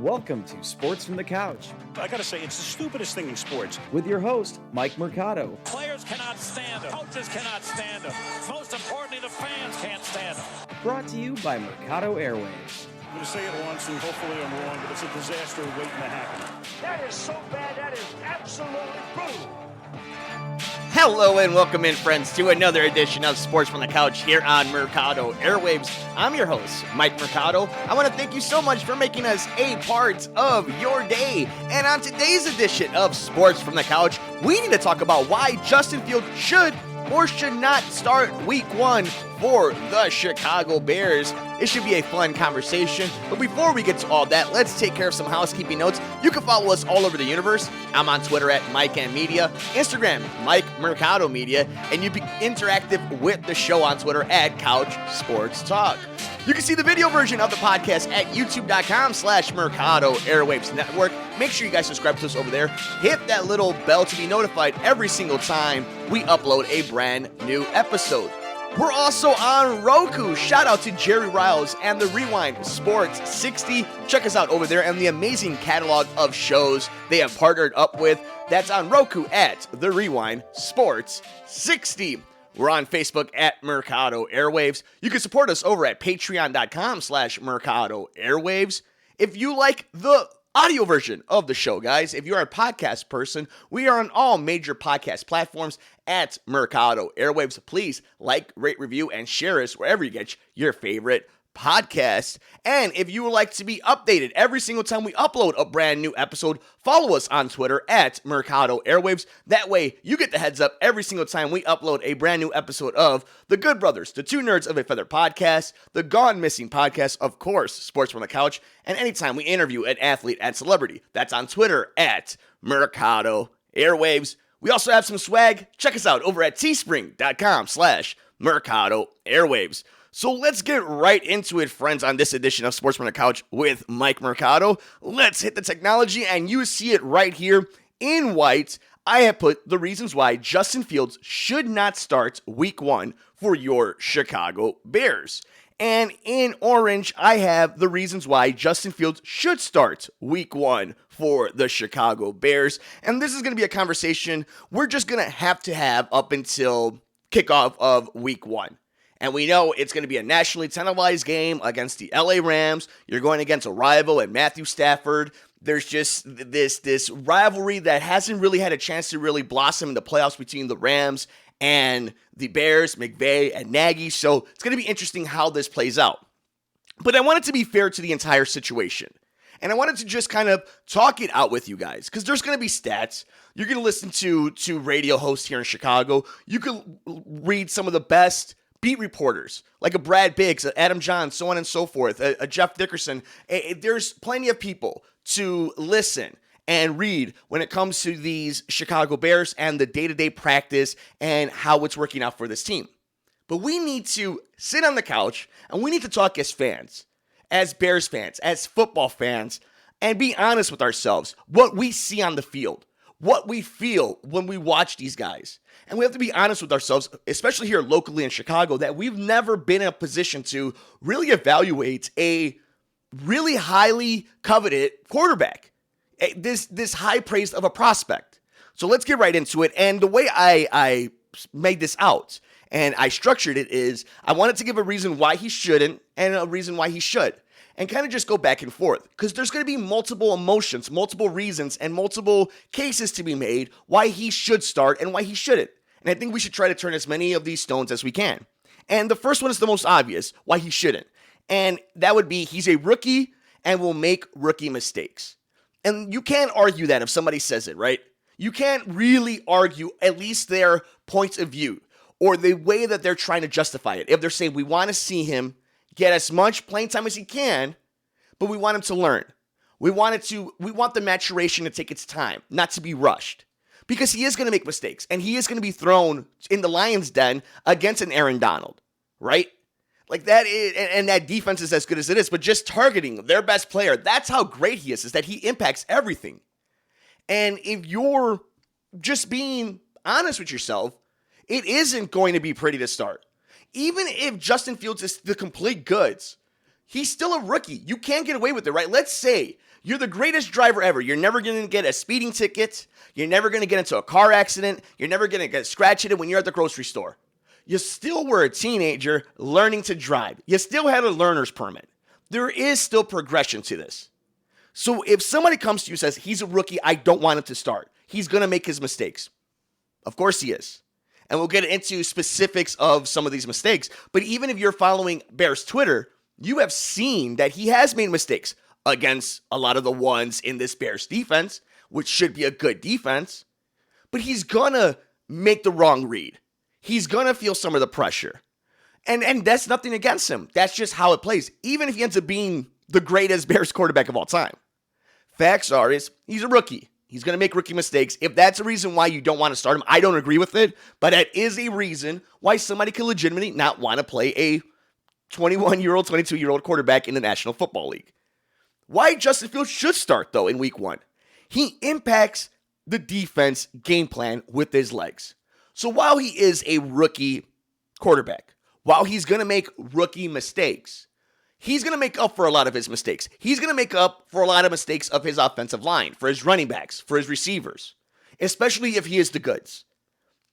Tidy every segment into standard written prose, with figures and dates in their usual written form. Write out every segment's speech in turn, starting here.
Welcome to Sports from the Couch. I gotta say, it's the stupidest thing in sports. With your host, Mike Mercado. Players cannot stand him. Coaches cannot stand him. Most importantly, the fans can't stand him. Brought to you by Mercado Airwaves. I'm gonna say it once, and hopefully I'm wrong, but it's a disaster waiting to happen. That is so bad, that is absolutely brutal. Hello and welcome in, friends, to another edition of Sports from the Couch here on Mercado Airwaves. I'm your host, Mike Mercado. I want to thank you so much for making us a part of your day. And on today's edition of Sports from the Couch, we need to talk about why Justin Fields should or should not start week one for the Chicago Bears. It should be a fun conversation, but before we get to all that, let's take care of some housekeeping notes. You can follow us all over the universe. I'm on Twitter at MikeMMedia, Instagram, Mike Mercado Media, and you be interactive with the show on Twitter at Couch Sports Talk. You can see the video version of the podcast at youtube.com/Mercado Airwaves Network. Make sure you guys subscribe to us over there. Hit that little bell to be notified every single time we upload a brand new episode. We're also on Roku. Shout out to Jerry Riles and the Rewind Sports 60. Check us out over there and the amazing catalog of shows they have partnered up with. That's on Roku at the Rewind Sports 60. We're on Facebook at Mercado Airwaves. You can support us over at patreon.com/Mercado Airwaves. If you like the audio version of the show, guys, if you're a podcast person, we are on all major podcast platforms at Mercado Airwaves. Please like, rate, review, and share us wherever you get your favorite podcast. And if you would like to be updated every single time we upload a brand new episode, follow us on Twitter at Mercado Airwaves. That way you get the heads up every single time we upload a brand new episode of The Good Brothers, the Two Nerds of a Feather podcast, the Gone Missing podcast, of course, Sports from the Couch, and anytime we interview an athlete and celebrity, that's on Twitter at Mercado Airwaves. We also have some swag. Check us out over at teespring.com/Mercado Airwaves. So let's get right into it, friends, on this edition of Sports from the Couch with Mike Mercado. Let's hit the technology, and you see it right here in white. I have put the reasons why Justin Fields should not start week one for your Chicago Bears. And in orange, I have the reasons why Justin Fields should start week one for the Chicago Bears. And this is going to be a conversation we're just going to have up until kickoff of week one. And we know it's going to be a nationally televised game against the LA Rams. You're going against a rival and Matthew Stafford. There's just this rivalry that hasn't really had a chance to really blossom in the playoffs between the Rams and the Bears, McVay and Nagy. So it's going to be interesting how this plays out. But I want it to be fair to the entire situation. And I wanted to just kind of talk it out with you guys, because there's going to be stats. You're going to listen to radio hosts here in Chicago. You can read some of the best beat reporters, like a Brad Biggs, a Adam Johns, so on and so forth, a Jeff Dickerson. There's plenty of people to listen and read when it comes to these Chicago Bears and the day-to-day practice and how it's working out for this team. But we need to sit on the couch and we need to talk as fans, as Bears fans, as football fans, and be honest with ourselves, what we see on the field, what we feel when we watch these guys. And we have to be honest with ourselves, especially here locally in Chicago, that we've never been in a position to really evaluate a really highly coveted quarterback, this high praise of a prospect. So let's get right into it. And the way I made this out and I structured it is I wanted to give a reason why he shouldn't and a reason why he should. And kind of just go back and forth, because there's going to be multiple emotions, multiple reasons, and multiple cases to be made why he should start and why he shouldn't. And I think we should try to turn as many of these stones as we can. And the first one is the most obvious, why he shouldn't. And that would be he's a rookie and will make rookie mistakes. And you can't argue that if somebody says it, right? You can't really argue at least their points of view or the way that they're trying to justify it. If they're saying we want to see him get as much playing time as he can, but we want him to learn. We want the maturation to take its time, not to be rushed. Because he is going to make mistakes, and he is going to be thrown in the lion's den against an Aaron Donald, right? Like that is, and that defense is as good as it is, but just targeting their best player, that's how great he is that he impacts everything. And if you're just being honest with yourself, it isn't going to be pretty to start. Even if Justin Fields is the complete goods, he's still a rookie. You can't get away with it, right? Let's say You're the greatest driver ever. You're never going to get a speeding ticket. You're never going to get into a car accident. You're never going to get scratched when you're at the grocery store. You still were a teenager learning to drive. You still had a learner's permit. There is still progression to this. So if somebody comes to you and says, he's a rookie, I don't want him to start. He's going to make his mistakes. Of course he is. And we'll get into specifics of some of these mistakes. But even if you're following Bears Twitter, you have seen that he has made mistakes against a lot of the ones in this Bears defense, which should be a good defense. But he's going to make the wrong read. He's going to feel some of the pressure. And that's nothing against him. That's just how it plays. Even if he ends up being the greatest Bears quarterback of all time. Facts are is he's a rookie. He's going to make rookie mistakes. If that's a reason why you don't want to start him, I don't agree with it. But that is a reason why somebody could legitimately not want to play a 21-year-old, 22-year-old quarterback in the National Football League. Why Justin Fields should start, though, in week 1. He impacts the defense game plan with his legs. So while he is a rookie quarterback, while he's going to make rookie mistakes, he's going to make up for a lot of his mistakes. He's going to make up for a lot of mistakes of his offensive line, for his running backs, for his receivers, especially if he is the goods.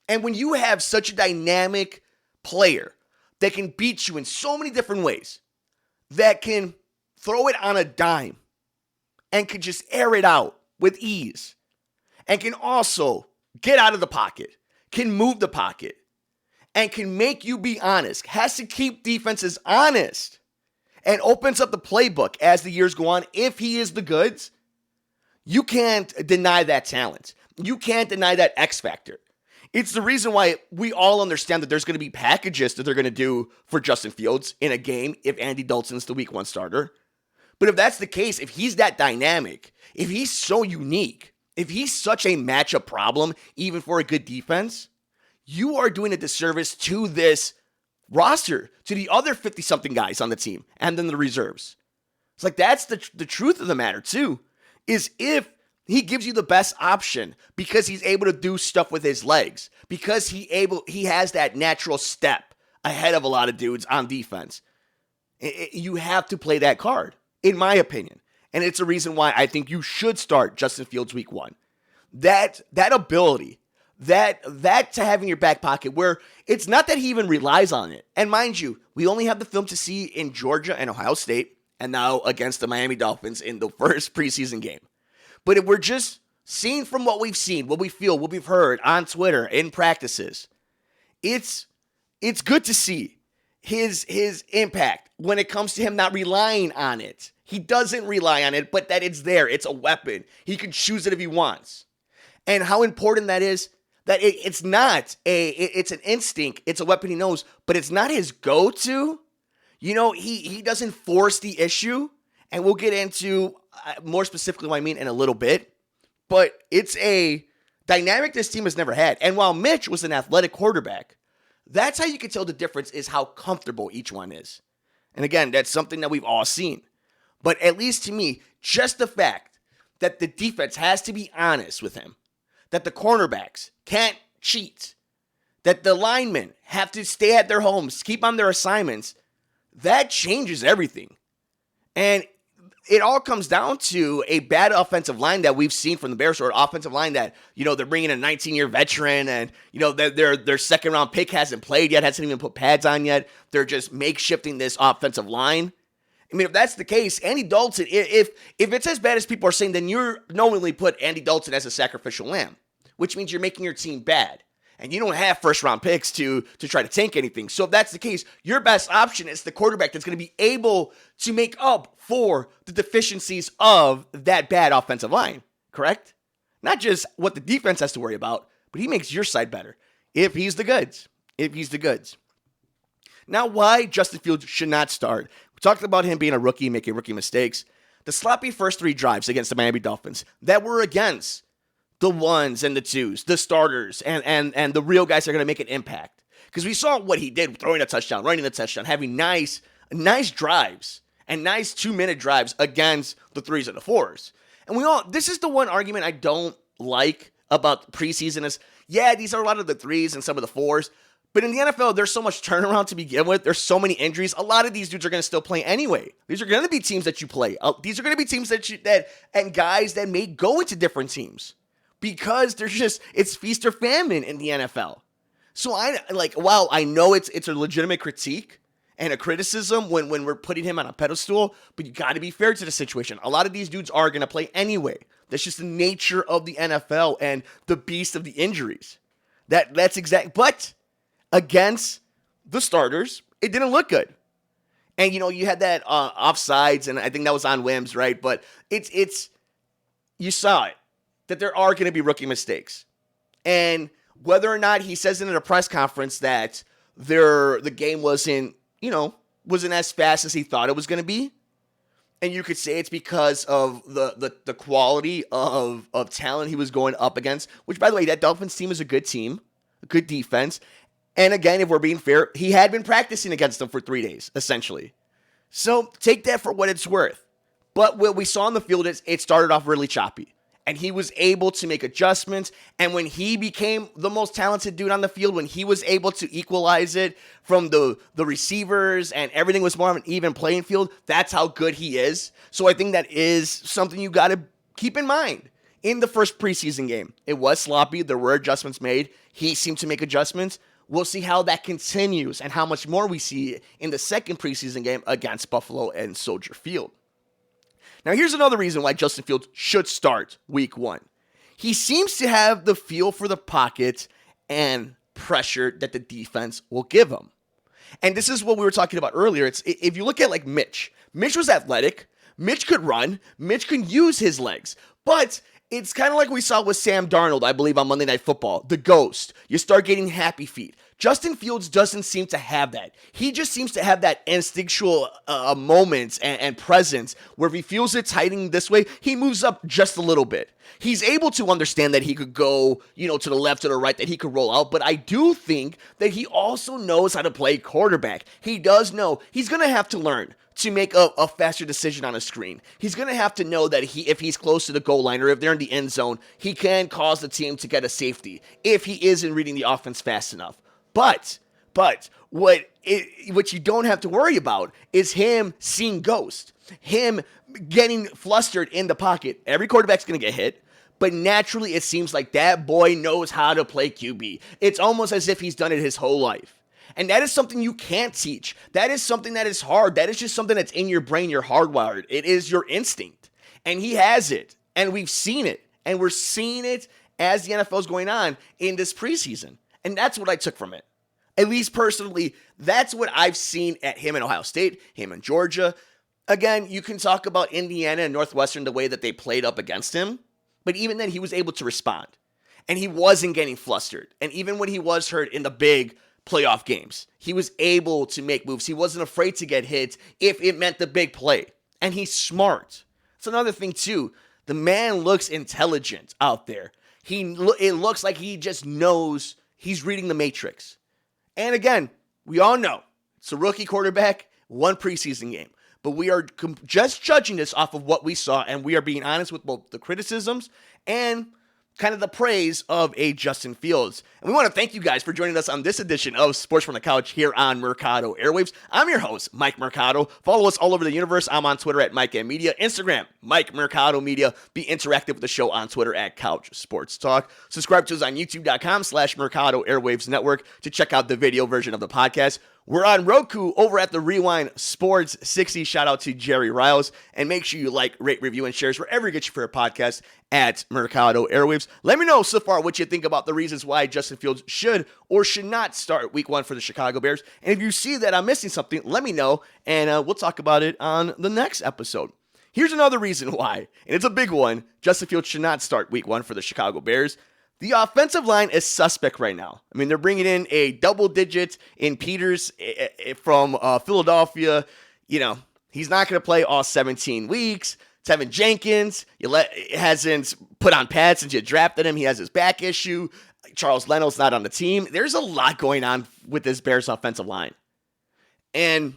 And when you have such a dynamic player that can beat you in so many different ways, that can throw it on a dime and can just air it out with ease, and can also get out of the pocket, can move the pocket, and can make you be honest, has to keep defenses honest, and opens up the playbook as the years go on. If he is the goods, you can't deny that talent. You can't deny that X factor. It's the reason why we all understand that there's going to be packages that they're going to do for Justin Fields in a game if Andy Dalton's the week 1 starter. But if that's the case, if he's that dynamic, if he's so unique, if he's such a matchup problem, even for a good defense, you are doing a disservice to this roster, to the other 50-something guys on the team, and then the reserves. It's like, that's the truth of the matter, too, is if he gives you the best option because he's able to do stuff with his legs, because he has that natural step ahead of a lot of dudes on defense, you have to play that card, in my opinion. And it's a reason why I think you should start Justin Fields week 1. That ability, that to have in your back pocket, where it's not that he even relies on it. And mind you, we only have the film to see in Georgia and Ohio State, and now against the Miami Dolphins in the first preseason game. But if we're just seeing from what we've seen, what we feel, what we've heard on Twitter, in practices, it's good to see his impact when it comes to him not relying on it. He doesn't rely on it, but that it's there. It's a weapon. He can choose it if he wants. And how important that is, that it's an instinct. It's a weapon he knows, but it's not his go-to. You know, he doesn't force the issue, and we'll get into more specifically what I mean in a little bit, but it's a dynamic this team has never had. And while Mitch was an athletic quarterback, that's how you can tell the difference, is how comfortable each one is. And again, that's something that we've all seen. But at least to me, just the fact that the defense has to be honest with him, that the cornerbacks can't cheat, that the linemen have to stay at their homes, keep on their assignments, that changes everything. And it all comes down to a bad offensive line that we've seen from the Bears, or an offensive line that, you know, they're bringing a 19-year veteran, and, you know, their second-round pick hasn't played yet, hasn't even put pads on yet. They're just makeshifting this offensive line. I mean, if that's the case, Andy Dalton, if it's as bad as people are saying, then you're knowingly put Andy Dalton as a sacrificial lamb, which means you're making your team bad. And you don't have first-round picks to try to tank anything. So if that's the case, your best option is the quarterback that's going to be able to make up for the deficiencies of that bad offensive line, correct? Not just what the defense has to worry about, but he makes your side better if he's the goods. Now, why Justin Fields should not start. We talked about him being a rookie, making rookie mistakes. The sloppy first 3 drives against the Miami Dolphins that were against the 1s and the 2s, the starters, and the real guys that are going to make an impact. Because we saw what he did, throwing a touchdown, running a touchdown, having nice drives and nice 2-minute drives against the 3s and the 4s. And this is the one argument I don't like about preseason is, yeah, these are a lot of the 3s and some of the 4s, But in the NFL, there's so much turnaround to begin with. There's so many injuries. A lot of these dudes are going to still play anyway. These are going to be teams that you play. These are going to be teams and guys that may go into different teams because it's feast or famine in the NFL. So while I know it's a legitimate critique and a criticism when we're putting him on a pedestal, but you got to be fair to the situation. A lot of these dudes are going to play anyway. That's just the nature of the NFL and the beast of the injuries. That's exact. But against the starters, it didn't look good. And, you had that offsides, and I think that was on whims, right? But you saw it, that there are going to be rookie mistakes. And whether or not he says it in a press conference that the game wasn't as fast as he thought it was going to be, and you could say it's because of the quality of talent he was going up against, which, by the way, that Dolphins team is a good team, a good defense. And again, if we're being fair, he had been practicing against them for 3 days, essentially. So take that for what it's worth. But what we saw on the field is it started off really choppy. And he was able to make adjustments. And when he became the most talented dude on the field, when he was able to equalize it from the receivers and everything was more of an even playing field, that's how good he is. So I think that is something you got to keep in mind. In the first preseason game, it was sloppy. There were adjustments made. He seemed to make adjustments. We'll see how that continues and how much more we see in the second preseason game against Buffalo and Soldier Field. Now, here's another reason why Justin Fields should start week 1. He seems to have the feel for the pocket and pressure that the defense will give him. And this is what we were talking about earlier. If you look at Mitch was athletic. Mitch could run. Mitch can use his legs. But it's kind of like we saw with Sam Darnold, I believe, on Monday Night Football. The ghost. You start getting happy feet. Justin Fields doesn't seem to have that. He just seems to have that instinctual moments and presence where if he feels it tightening this way, he moves up just a little bit. He's able to understand that he could go, to the left or the right, that he could roll out. But I do think that he also knows how to play quarterback. He does know he's going to have to learn to make a faster decision on a screen. He's going to have to know that if he's close to the goal line or if they're in the end zone, he can cause the team to get a safety if he isn't reading the offense fast enough. But what you don't have to worry about is him seeing ghost, him getting flustered in the pocket. Every quarterback's going to get hit, but naturally it seems like that boy knows how to play QB. It's almost as if he's done it his whole life. And that is something you can't teach. That is something that is hard. That is just something that's in your brain. You're hardwired. It is your instinct. And he has it. And we've seen it. And we're seeing it as the NFL is going on in this preseason. And that's what I took from it. At least personally, that's what I've seen at him in Ohio State, him in Georgia. Again, you can talk about Indiana and Northwestern, the way that they played up against him. But even then, he was able to respond. And he wasn't getting flustered. And even when he was hurt in the big playoff games, he was able to make moves. He wasn't afraid to get hit if it meant the big play. And he's smart. It's another thing, too. The man looks intelligent out there. It looks like he just knows he's reading the matrix. And again, we all know it's a rookie quarterback, one preseason game. But we are just judging this off of what we saw, and we are being honest with both the criticisms and kind of the praise of a Justin Fields. And we want to thank you guys for joining us on this edition of Sports from the Couch here on Mercado Airwaves. I'm your host, Mike Mercado. Follow us all over the universe. I'm on Twitter at Mike M Media, Instagram, Mike Mercado Media. Be interactive with the show on Twitter at Couch Sports Talk. Subscribe to us on youtube.com/Mercado Airwaves Network to check out the video version of the podcast. We're on Roku over at the Rewind Sports 60. Shout out to Jerry Riles. And make sure you like, rate, review, and shares wherever you get your favorite podcast at Mercado Airwaves. Let me know so far what you think about the reasons why Justin Fields should or should not start week 1 for the Chicago Bears. And if you see that I'm missing something, let me know, and we'll talk about it on the next episode. Here's another reason why, and it's a big one, Justin Fields should not start week 1 for the Chicago Bears. The offensive line is suspect right now. I mean, they're bringing in a double digit in Peters from Philadelphia. You know, he's not going to play all 17 weeks. Tevin Jenkins hasn't put on pads since you drafted him. He has his back issue. Charles Leno's not on the team. There's a lot going on with this Bears offensive line. And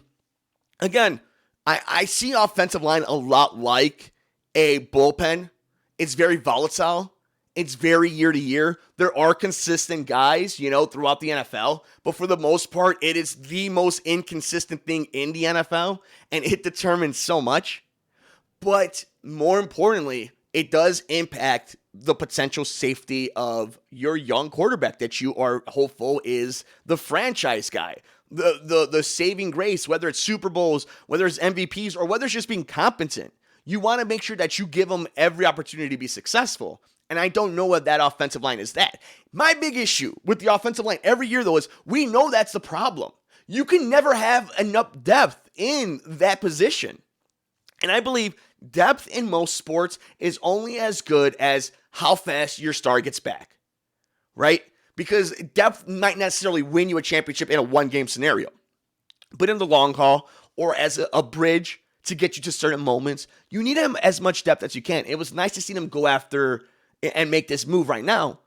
again, I see offensive line a lot like a bullpen. It's very volatile. It's very year to year. There are consistent guys, throughout the NFL, but for the most part, it is the most inconsistent thing in the NFL, and it determines so much. But more importantly, it does impact the potential safety of your young quarterback that you are hopeful is the franchise guy, the saving grace, whether it's Super Bowls, whether it's MVPs, or whether it's just being competent. You want to make sure that you give them every opportunity to be successful. And I don't know what that offensive line is that. My big issue with the offensive line every year, though, is we know that's the problem. You can never have enough depth in that position. And I believe depth in most sports is only as good as how fast your star gets back, right? Because depth might necessarily win you a championship in a one-game scenario. But in the long haul, or as a bridge to get you to certain moments, you need him as much depth as you can. It was nice to see them go after and make this move right now.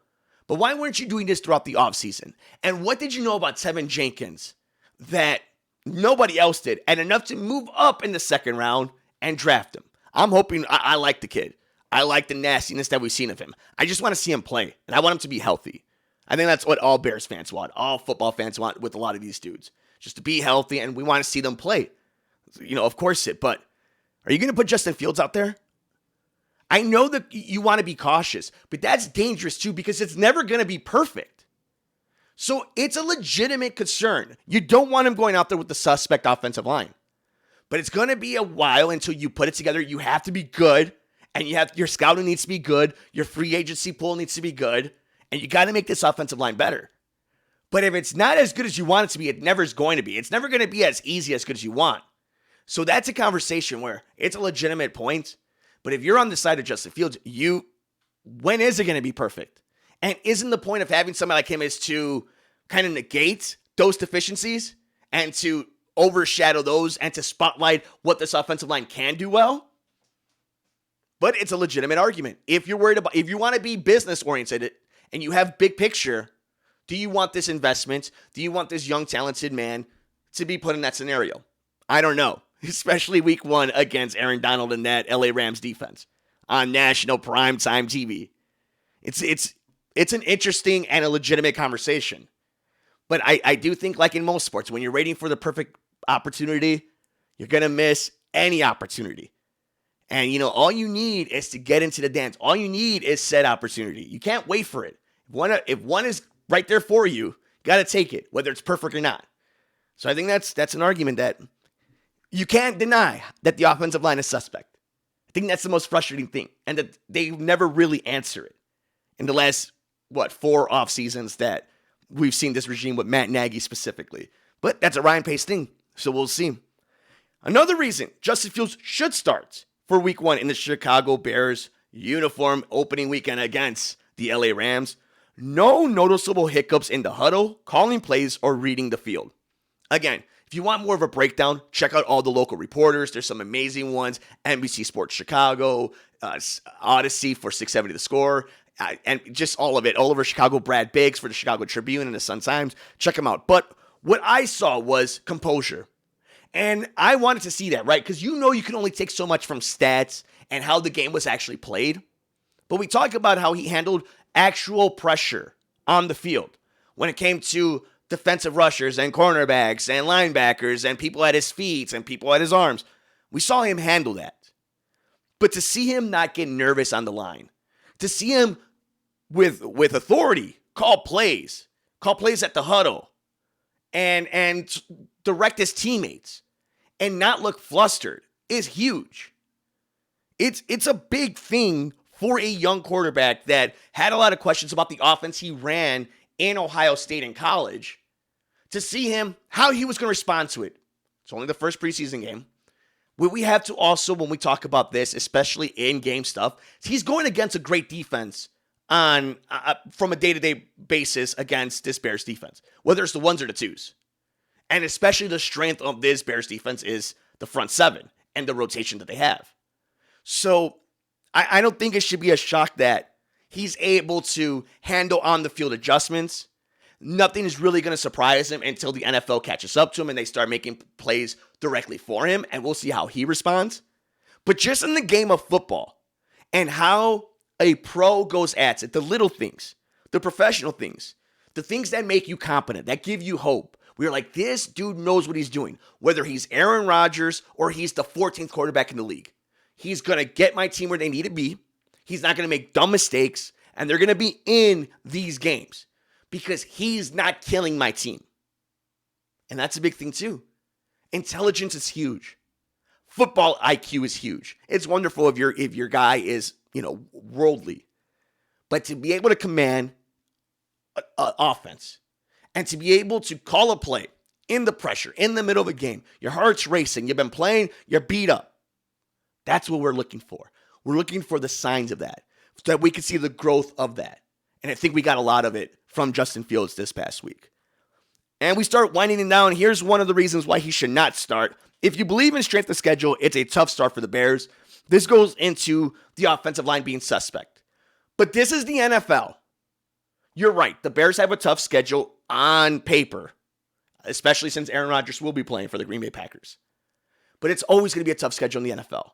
But why weren't you doing this throughout the offseason? And what did you know about Tevin Jenkins that nobody else did, and enough to move up in the second round and draft him? I'm hoping, I like the kid. I like the nastiness that we've seen of him. I just want to see him play, and I want him to be healthy. I think that's what all Bears fans want, all football fans want with a lot of these dudes, just to be healthy, and we want to see them play. Of course but are you going to put Justin Fields out there? I know that you want to be cautious, but that's dangerous too because it's never going to be perfect. So it's a legitimate concern. You don't want him going out there with the suspect offensive line. But it's going to be a while until you put it together. You have to be good, and your scouting needs to be good. Your free agency pool needs to be good, and you got to make this offensive line better. But if it's not as good as you want it to be, it never is going to be. It's never going to be as easy as good as you want. So that's a conversation where it's a legitimate point. But if you're on the side of Justin Fields, when is it going to be perfect? And isn't the point of having somebody like him is to kind of negate those deficiencies and to overshadow those and to spotlight what this offensive line can do well? But it's a legitimate argument. If you want to be business oriented and you have big picture, do you want this investment? Do you want this young, talented man to be put in that scenario? I don't know. Especially week 1 against Aaron Donald and that LA Rams defense on national primetime TV. It's an interesting and a legitimate conversation. But I do think, like in most sports, when you're waiting for the perfect opportunity, you're going to miss any opportunity. And, all you need is to get into the dance. All you need is said opportunity. You can't wait for it. If one is right there for you, you got to take it, whether it's perfect or not. So I think that's an argument that you can't deny that the offensive line is suspect. I think that's the most frustrating thing, and that they never really answer it in the last, 4 off seasons that we've seen this regime with Matt Nagy specifically. But that's a Ryan Pace thing, so we'll see. Another reason Justin Fields should start for week 1 in the Chicago Bears uniform opening weekend against the LA Rams. No noticeable hiccups in the huddle, calling plays, or reading the field. Again, if you want more of a breakdown, check out all the local reporters. There's some amazing ones. NBC Sports Chicago, Odyssey for 670 The Score, and just all of it. All over Chicago, Brad Biggs for the Chicago Tribune and the Sun-Times. Check them out. But what I saw was composure. And I wanted to see that, right? Because you can only take so much from stats and how the game was actually played. But we talk about how he handled actual pressure on the field when it came to defensive rushers and cornerbacks and linebackers and people at his feet and people at his arms. We saw him handle that. But to see him not get nervous on the line, to see him with authority call plays at the huddle and direct his teammates and not look flustered is huge. It's a big thing for a young quarterback that had a lot of questions about the offense he ran in Ohio State in college. To see him, how he was going to respond to it. It's only the first preseason game. We have to also, when we talk about this, especially in-game stuff, he's going against a great defense from a day-to-day basis against this Bears defense, whether it's the ones or the twos. And especially the strength of this Bears defense is the front seven and the rotation that they have. So I don't think it should be a shock that he's able to handle on-the-field adjustments. Nothing is really going to surprise him until the NFL catches up to him and they start making plays directly for him, and we'll see how he responds. But just in the game of football and how a pro goes at it, the little things, the professional things, the things that make you competent, that give you hope. We're like, this dude knows what he's doing, whether he's Aaron Rodgers or he's the 14th quarterback in the league. He's going to get my team where they need to be. He's not going to make dumb mistakes, and they're going to be in these games because he's not killing my team. And that's a big thing too. Intelligence is huge. Football IQ is huge. It's wonderful if your guy is, worldly. But to be able to command offense and to be able to call a play in the pressure, in the middle of a game, your heart's racing, you've been playing, you're beat up. That's what we're looking for. We're looking for the signs of that, so that we can see the growth of that. And I think we got a lot of it from Justin Fields this past week. And we start winding him down. Here's one of the reasons why he should not start. If you believe in strength of schedule, it's a tough start for the Bears. This goes into the offensive line being suspect. But this is the NFL. You're right. The Bears have a tough schedule on paper, especially since Aaron Rodgers will be playing for the Green Bay Packers. But it's always going to be a tough schedule in the NFL.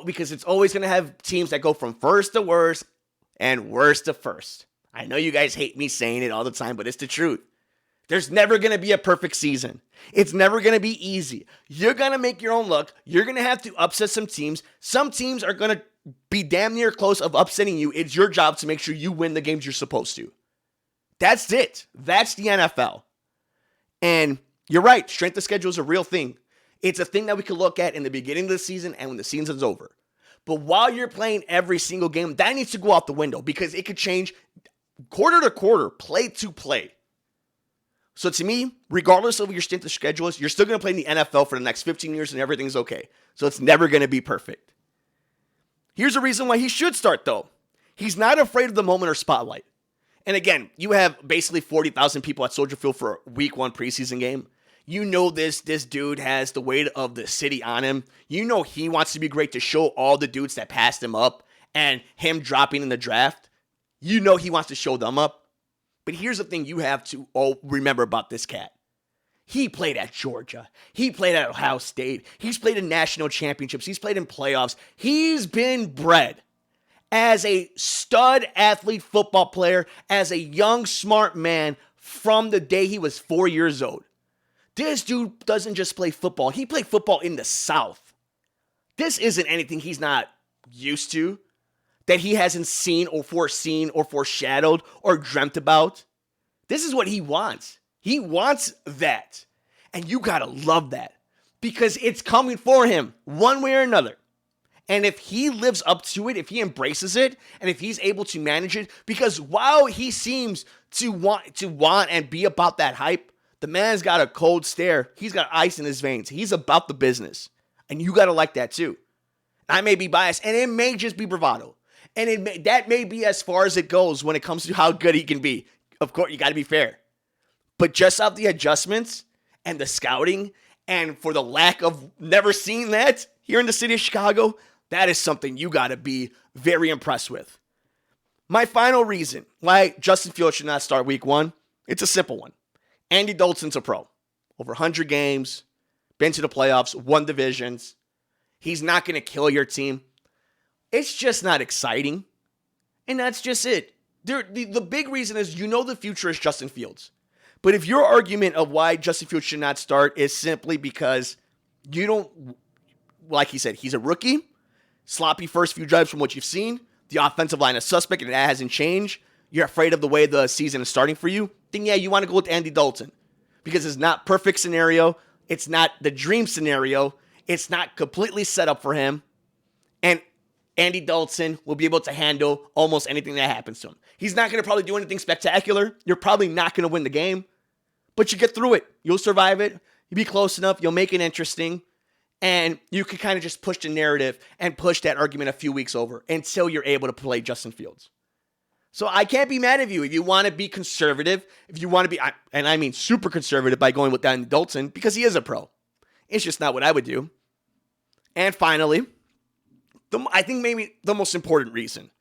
Because it's always going to have teams that go from first to worst and worst to first. I know you guys hate me saying it all the time, but it's the truth. There's never going to be a perfect season. It's never going to be easy. You're going to make your own luck. You're going to have to upset some teams. Some teams are going to be damn near close of upsetting you. It's your job to make sure you win the games you're supposed to. That's it. That's the NFL. And you're right. Strength of schedule is a real thing. It's a thing that we can look at in the beginning of the season and when the season's over. But while you're playing every single game, that needs to go out the window because it could change quarter to quarter, play to play. So to me, regardless of what your strength of schedule is, you're still going to play in the NFL for the next 15 years and everything's okay. So it's never going to be perfect. Here's a reason why he should start, though. He's not afraid of the moment or spotlight. And again, you have basically 40,000 people at Soldier Field for a week 1 preseason game. You know this dude has the weight of the city on him. You know he wants to be great to show all the dudes that passed him up and him dropping in the draft. You know he wants to show them up. But here's the thing you have to all remember about this cat. He played at Georgia. He played at Ohio State. He's played in national championships. He's played in playoffs. He's been bred as a stud athlete football player, as a young, smart man from the day he was 4 years old. This dude doesn't just play football. He played football in the South. This isn't anything he's not used to, that he hasn't seen or foreseen or foreshadowed or dreamt about. This is what he wants. He wants that. And you gotta love that because it's coming for him one way or another. And if he lives up to it, if he embraces it, and if he's able to manage it, because while he seems to want and be about that hype, the man's got a cold stare. He's got ice in his veins. He's about the business. And you gotta like that too. I may be biased, and it may just be bravado. And that may be as far as it goes when it comes to how good he can be. Of course, you got to be fair. But just off the adjustments and the scouting and for the lack of never seeing that here in the city of Chicago, that is something you got to be very impressed with. My final reason why Justin Fields should not start week 1, it's a simple one. Andy Dalton's a pro. Over 100 games, been to the playoffs, won divisions. He's not going to kill your team. It's just not exciting. And that's just it. The big reason is the future is Justin Fields. But if your argument of why Justin Fields should not start is simply because you don't, like he said, he's a rookie, sloppy first few drives from what you've seen, the offensive line is suspect and that hasn't changed, you're afraid of the way the season is starting for you, then yeah, you want to go with Andy Dalton. Because it's not perfect scenario, it's not the dream scenario, it's not completely set up for him, and Andy Dalton will be able to handle almost anything that happens to him. He's not going to probably do anything spectacular. You're probably not going to win the game, but you get through it. You'll survive it. You'll be close enough. You'll make it interesting, and you can kind of just push the narrative and push that argument a few weeks over until you're able to play Justin Fields. So I can't be mad at you if you want to be conservative, if you want to be, and I mean super conservative by going with Andy Dalton because he is a pro. It's just not what I would do. And finally, I think maybe the most important reason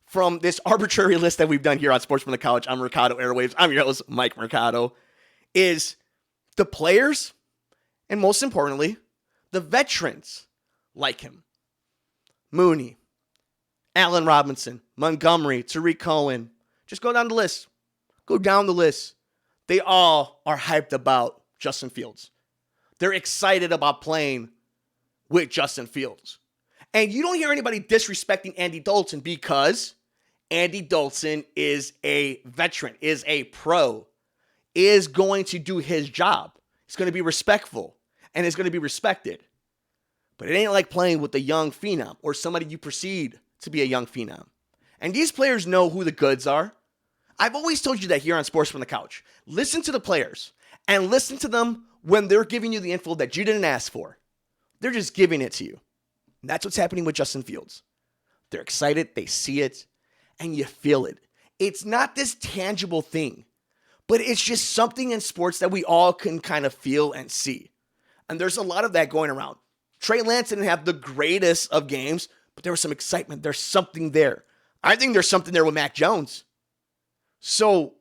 from this arbitrary list that we've done here on Sports from the Couch on Mercado Airwaves, I'm your host, Mike Mercado, is the players and most importantly, the veterans like him. Mooney, Allen Robinson, Montgomery, Tariq Cohen. Just go down the list. Go down the list. They all are hyped about Justin Fields. They're excited about playing with Justin Fields. And you don't hear anybody disrespecting Andy Dalton because Andy Dalton is a veteran, is a pro, is going to do his job. He's going to be respectful and is going to be respected. But it ain't like playing with a young phenom or somebody you perceive to be a young phenom. And these players know who the goods are. I've always told you that here on Sports from the Couch. Listen to the players and listen to them when they're giving you the info that you didn't ask for. They're just giving it to you. And that's what's happening with Justin Fields. They're excited, they see it, and you feel it. It's not this tangible thing, but it's just something in sports that we all can kind of feel and see. And there's a lot of that going around. Trey Lance didn't have the greatest of games, but there was some excitement. There's something there. I think there's something there with Mac Jones. So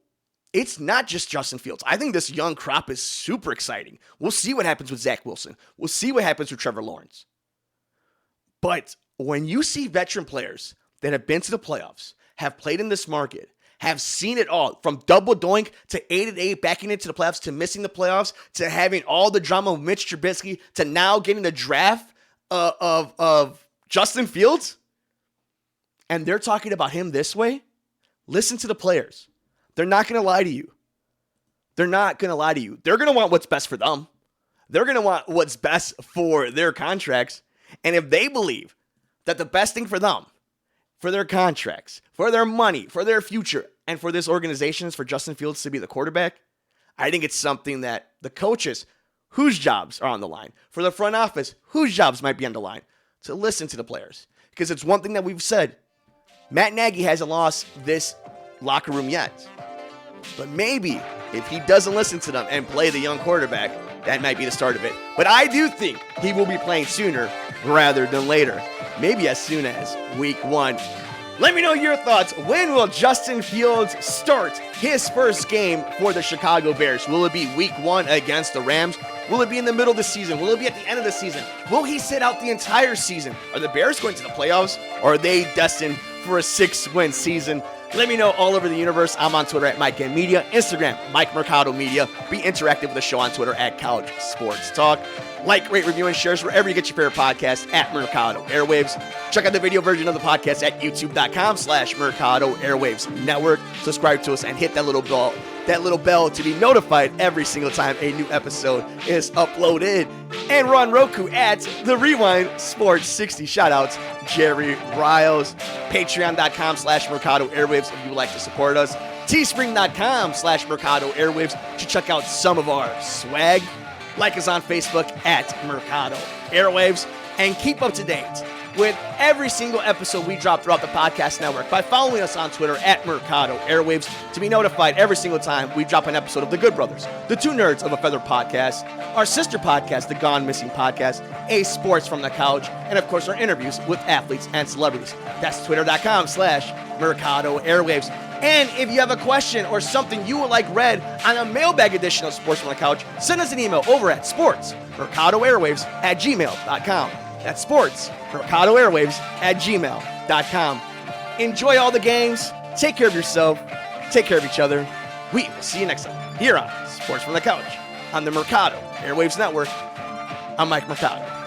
it's not just Justin Fields. I think this young crop is super exciting. We'll see what happens with Zach Wilson. We'll see what happens with Trevor Lawrence. But when you see veteran players that have been to the playoffs, have played in this market, have seen it all, from double doink to 8-8, backing into the playoffs, to missing the playoffs, to having all the drama with Mitch Trubisky, to now getting the draft of Justin Fields, and they're talking about him this way, listen to the players. They're not going to lie to you. They're not going to lie to you. They're going to want what's best for them. They're going to want what's best for their contracts. And if they believe that the best thing for them, for their contracts, for their money, for their future, and for this organization is for Justin Fields to be the quarterback, I think it's something that the coaches, whose jobs are on the line, for the front office, whose jobs might be on the line, to listen to the players. Because it's one thing that we've said, Matt Nagy hasn't lost this locker room yet. But maybe if he doesn't listen to them and play the young quarterback, that might be the start of it. But I do think he will be playing sooner rather than later. Maybe as soon as week 1. Let me know your thoughts. When will Justin Fields start his first game for the Chicago Bears? Will it be week 1 against the Rams? Will it be in the middle of the season? Will it be at the end of the season? Will he sit out the entire season? Are the Bears going to the playoffs? Or are they destined for a 6-win season? Let me know all over the universe. I'm on Twitter at Mike M Media, Instagram, Mike Mercado Media. Be interactive with the show on Twitter at College Sports Talk. Like, rate, review, and shares wherever you get your favorite podcast at Mercado Airwaves. Check out the video version of the podcast at youtube.com/Mercado Airwaves Network. Subscribe to us and hit that little bell to be notified every single time a new episode is uploaded. And we're on Roku at The Rewind Sports 60. Shoutouts, Jerry Riles. Patreon.com/Mercado Airwaves if you would like to support us. Teespring.com/Mercado Airwaves to check out some of our swag. Like us on Facebook at Mercado Airwaves. And keep up to date with every single episode we drop throughout the podcast network by following us on Twitter at Mercado Airwaves to be notified every single time we drop an episode of The Good Brothers, the Two Nerds of a Feather podcast, our sister podcast, The Gone Missing podcast, A Sports from the Couch, and of course our interviews with athletes and celebrities. That's twitter.com/Mercado Airwaves. And if you have a question or something you would like read on a mailbag edition of Sports from the Couch, send us an email over at sportsmercadoairwaves@gmail.com. That's sportsmercadoairwaves@gmail.com. Enjoy all the games. Take care of yourself. Take care of each other. We will see you next time here on Sports from the Couch on the Mercado Airwaves Network. I'm Mike Mercado.